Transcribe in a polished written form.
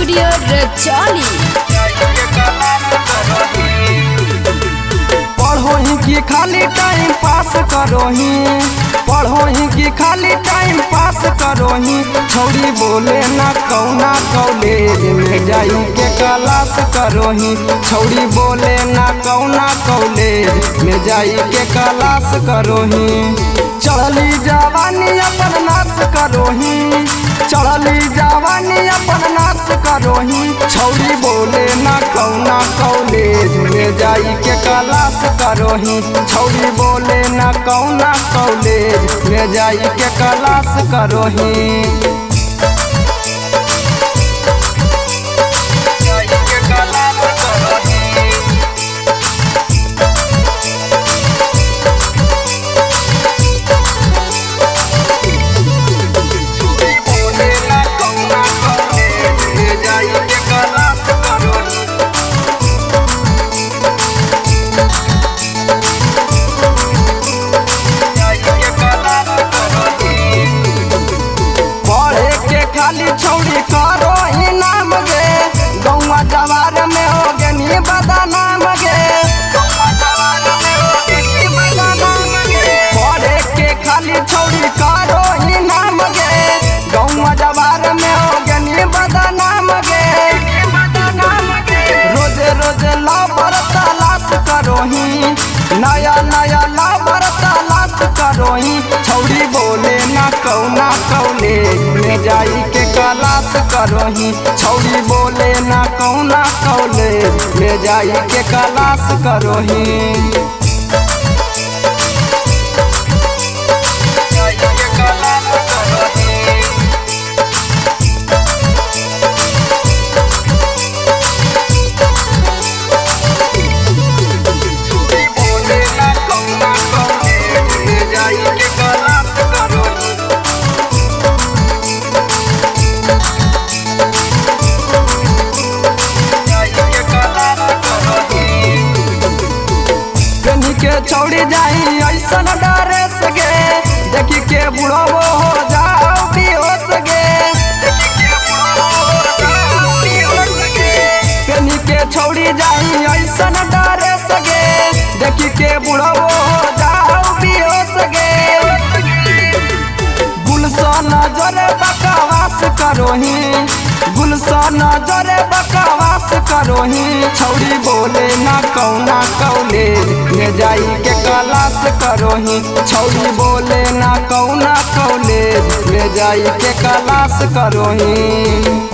Studio Rajauli. पढ़ोही की खाली time pass करोही, पढ़ोही की खाली टाइम पास करोही। छौरी बोले ना कौना कॉलेज में जाई के क्लास करोही। छौरी बोले ना कौना कॉलेज में जाई के क्लास करोही। चढ़ली जवानी अपन नाश करोही, चढ़ली जवानी अपन नाश करोही। छौरी बोले ना कौना कॉलेज में जाई के क्लास करोही। छौरी बोले ना कौना कॉलेज में जाई के क्लास करोही। खाली छौरी करो इनाम गे, गौवा जवार में हो गनी बदनाम गे। पढ़े के खाली छौरी करो इनाम गे, गौवा जवार में हो गनी बदनाम गे। रोजे रोजे लाबर तलाश करोही, नया नया लाबर तलाश करोही। छौरी बोले ना कौना कॉलेज में जाई के क्लास करोही। छौरी बोले ना कौना कॉलेज में जाई के क्लास करोही। के छौड़ी जाई ऐसन ड्रेस गे, देखी के बुढ़ो हो जाओ बेहोश गे। कनी के छौड़ी जाई ऐसन ड्रेस गे, देखी के बुढ़ो हो जाओ बेहोश गे। गुलशन जरे बकवास करोही, गुलशन जरे बकवास करोही। छौरी बोले ना कौना कॉलेज में जाई के क्लास करोही। छौरी बोले ना कौना कॉलेज में जाई के क्लास करोही।